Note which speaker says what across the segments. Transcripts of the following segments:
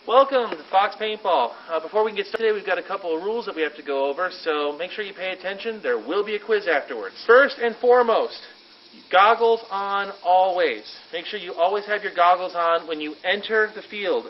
Speaker 1: Welcome to Fox Paintball. Before we can get started today, we've got a couple of rules that we have to go over, so make sure you pay attention. There will be a quiz afterwards. First and foremost, goggles on always. Make sure you always have your goggles on when you enter the field,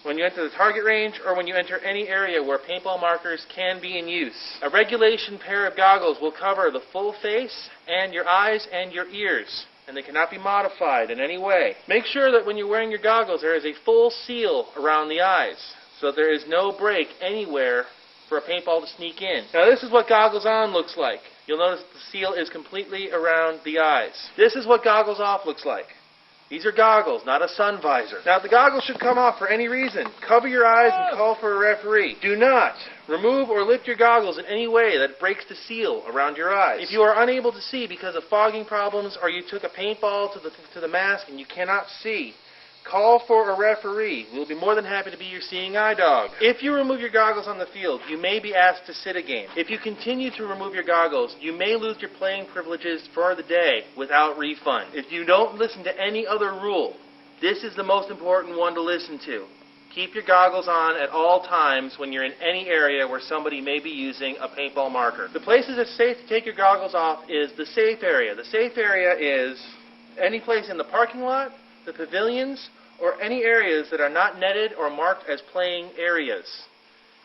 Speaker 1: when you enter the target range, or when you enter any area where paintball markers can be in use. A regulation pair of goggles will cover the full face and your eyes and your ears, and they cannot be modified in any way. Make sure that when you're wearing your goggles there is a full seal around the eyes, so that there is no break anywhere for a paintball to sneak in. Now this is what goggles on looks like. You'll notice the seal is completely around the eyes. This is what goggles off looks like. These are goggles, not a sun visor. Now the goggles should come off for any reason. Cover your eyes and call for a referee. Do not remove or lift your goggles in any way that breaks the seal around your eyes. If you are unable to see because of fogging problems, or you took a paintball to the mask and you cannot see, call for a referee. We'll be more than happy to be your seeing eye dog. If you remove your goggles on the field, you may be asked to sit a game. If you continue to remove your goggles, you may lose your playing privileges for the day without refund. If you don't listen to any other rule, this is the most important one to listen to. Keep your goggles on at all times when you're in any area where somebody may be using a paintball marker. The places it's safe to take your goggles off is the safe area. The safe area is any place in the parking lot, the pavilions, or any areas that are not netted or marked as playing areas.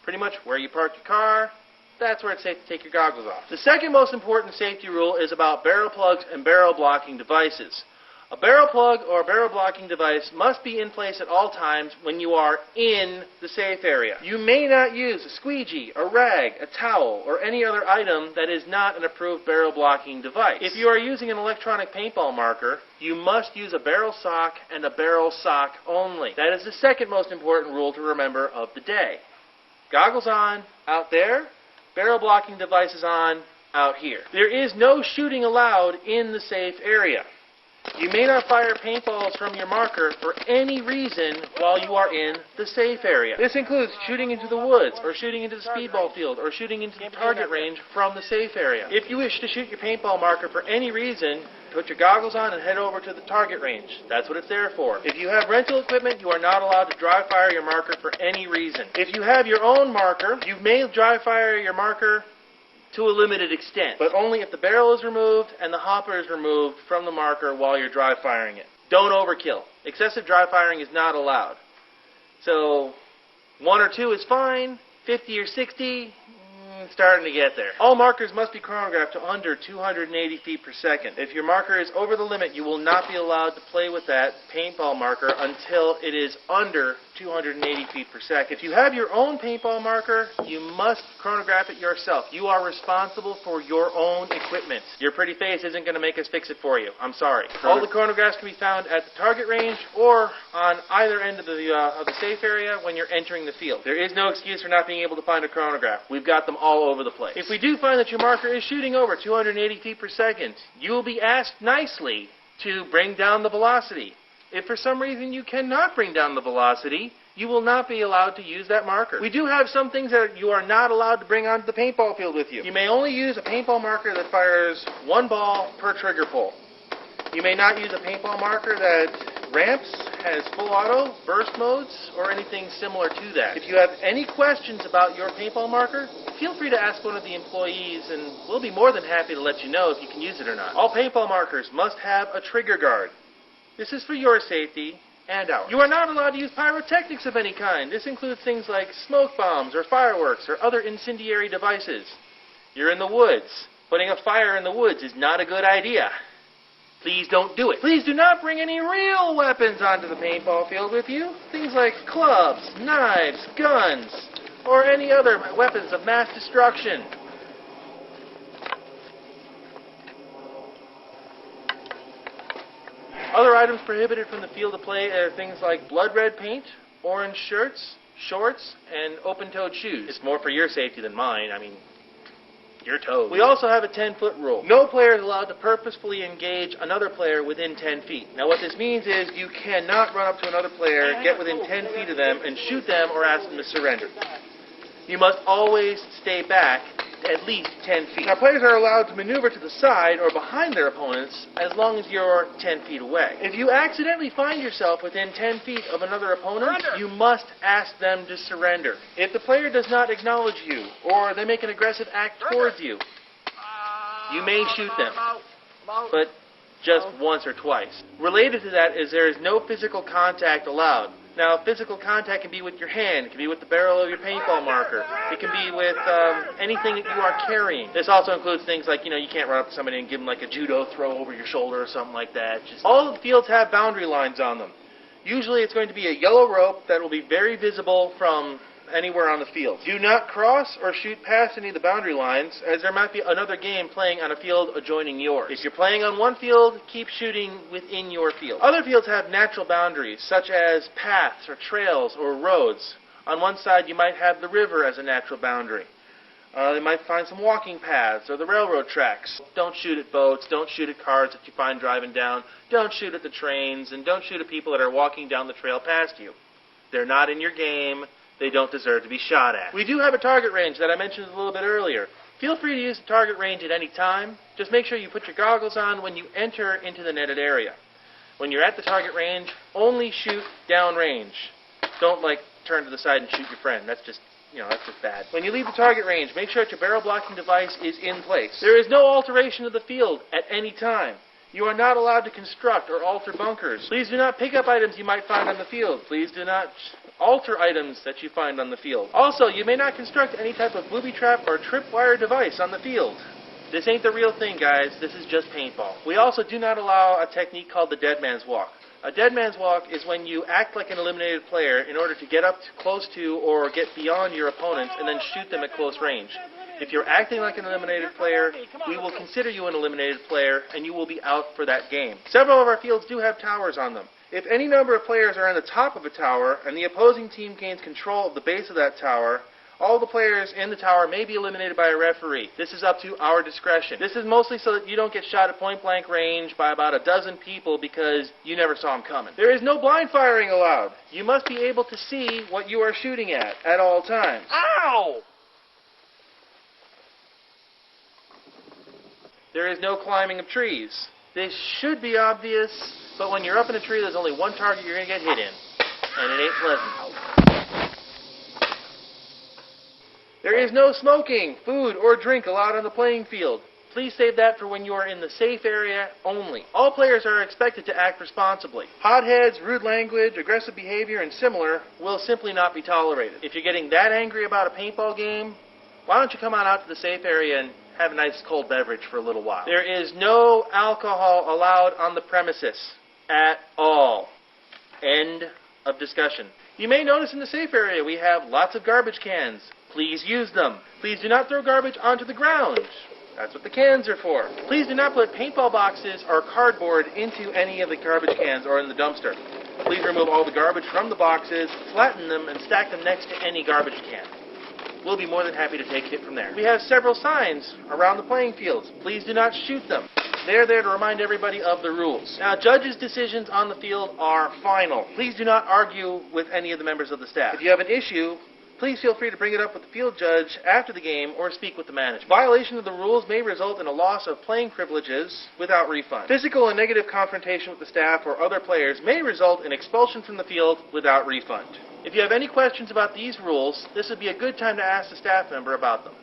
Speaker 1: Pretty much where you park your car, that's where it's safe to take your goggles off. The second most important safety rule is about barrel plugs and barrel blocking devices. A barrel plug or a barrel blocking device must be in place at all times when you are in the safe area. You may not use a squeegee, a rag, a towel, or any other item that is not an approved barrel blocking device. If you are using an electronic paintball marker, you must use a barrel sock and a barrel sock only. That is the second most important rule to remember of the day. Goggles on out there, barrel blocking devices on out here. There is no shooting allowed in the safe area. You may not fire paintballs from your marker for any reason while you are in the safe area. This includes shooting into the woods, or shooting into the speedball field, or shooting into the target range from the safe area. If you wish to shoot your paintball marker for any reason, put your goggles on and head over to the target range. That's what it's there for. If you have rental equipment, you are not allowed to dry fire your marker for any reason. If you have your own marker, you may dry fire your marker to a limited extent, but only if the barrel is removed and the hopper is removed from the marker while you're dry firing it. Don't overkill. Excessive dry firing is not allowed. So 1 or 2 is fine. 50 or 60, starting to get there. All markers must be chronographed to under 280 feet per second. If your marker is over the limit, you will not be allowed to play with that paintball marker until it is under 280 feet per second. If you have your own paintball marker, you must chronograph it yourself. You are responsible for your own equipment. Your pretty face isn't going to make us fix it for you. I'm sorry. All the chronographs can be found at the target range or on either end of the safe area when you're entering the field. There is no excuse for not being able to find a chronograph. We've got them all over the place. If we do find that your marker is shooting over 280 feet per second, you will be asked nicely to bring down the velocity. If for some reason you cannot bring down the velocity, you will not be allowed to use that marker. We do have some things that you are not allowed to bring onto the paintball field with you. You may only use a paintball marker that fires 1 ball per trigger pull. You may not use a paintball marker that ramps, has full auto, burst modes, or anything similar to that. If you have any questions about your paintball marker, feel free to ask one of the employees and we'll be more than happy to let you know if you can use it or not. All paintball markers must have a trigger guard. This is for your safety and ours. You are not allowed to use pyrotechnics of any kind. This includes things like smoke bombs or fireworks or other incendiary devices. You're in the woods. Putting a fire in the woods is not a good idea. Please don't do it. Please do not bring any real weapons onto the paintball field with you. Things like clubs, knives, guns, or any other weapons of mass destruction. Other items prohibited from the field of play are things like blood red paint, orange shirts, shorts, and open-toed shoes. It's more for your safety than mine. I mean, your toes. We also have a 10-foot rule. No player is allowed to purposefully engage another player within 10 feet. Now what this means is you cannot run up to another player, get within 10 feet of them, and shoot them or ask them to surrender. You must always stay back at least 10 feet. Now, players are allowed to maneuver to the side or behind their opponents as long as you're 10 feet away. If you accidentally find yourself within 10 feet of another opponent, you must ask them to surrender. If the player does not acknowledge you, or they make an aggressive act towards you, you may shoot them, but just once or twice. Related to that is there is no physical contact allowed. Now, physical contact can be with your hand, it can be with the barrel of your paintball marker, it can be with anything that you are carrying. This also includes things like, you can't run up to somebody and give them like a judo throw over your shoulder or something like that. All of the fields have boundary lines on them. Usually it's going to be a yellow rope that will be very visible from anywhere on the field. Do not cross or shoot past any of the boundary lines, as there might be another game playing on a field adjoining yours. If you're playing on one field, keep shooting within your field. Other fields have natural boundaries, such as paths or trails or roads. On one side, you might have the river as a natural boundary. They might find some walking paths or the railroad tracks. Don't shoot at boats, don't shoot at cars that you find driving down, don't shoot at the trains, and don't shoot at people that are walking down the trail past you. They're not in your game. They don't deserve to be shot at. We do have a target range that I mentioned a little bit earlier. Feel free to use the target range at any time. Just make sure you put your goggles on when you enter into the netted area. When you're at the target range, only shoot downrange. Don't, turn to the side and shoot your friend. That's just bad. When you leave the target range, make sure that your barrel blocking device is in place. There is no alteration of the field at any time. You are not allowed to construct or alter bunkers. Please do not pick up items you might find on the field. Please do not alter items that you find on the field. Also, you may not construct any type of booby trap or tripwire device on the field. This ain't the real thing, guys. This is just paintball. We also do not allow a technique called the dead man's walk. A dead man's walk is when you act like an eliminated player in order to get up close to or get beyond your opponents and then shoot them at close range. If you're acting like an eliminated player, we will consider you an eliminated player and you will be out for that game. Several of our fields do have towers on them. If any number of players are on the top of a tower and the opposing team gains control of the base of that tower, all the players in the tower may be eliminated by a referee. This is up to our discretion. This is mostly so that you don't get shot at point-blank range by about a dozen people because you never saw them coming. There is no blind firing allowed. You must be able to see what you are shooting at all times. Ow! There is no climbing of trees. This should be obvious, but when you're up in a tree, there's only one target you're going to get hit in, and it ain't pleasant. There is no smoking, food, or drink allowed on the playing field. Please save that for when you are in the safe area only. All players are expected to act responsibly. Hotheads, rude language, aggressive behavior, and similar will simply not be tolerated. If you're getting that angry about a paintball game, why don't you come on out to the safe area and have a nice cold beverage for a little while. There is no alcohol allowed on the premises at all. End of discussion. You may notice in the safe area we have lots of garbage cans. Please use them. Please do not throw garbage onto the ground. That's what the cans are for. Please do not put paintball boxes or cardboard into any of the garbage cans or in the dumpster. Please remove all the garbage from the boxes, flatten them, and stack them next to any garbage can. We'll be more than happy to take it from there. We have several signs around the playing fields. Please do not shoot them. They're there to remind everybody of the rules. Now, judges' decisions on the field are final. Please do not argue with any of the members of the staff. If you have an issue, please feel free to bring it up with the field judge after the game or speak with the manager. Violation of the rules may result in a loss of playing privileges without refund. Physical and negative confrontation with the staff or other players may result in expulsion from the field without refund. If you have any questions about these rules, this would be a good time to ask the staff member about them.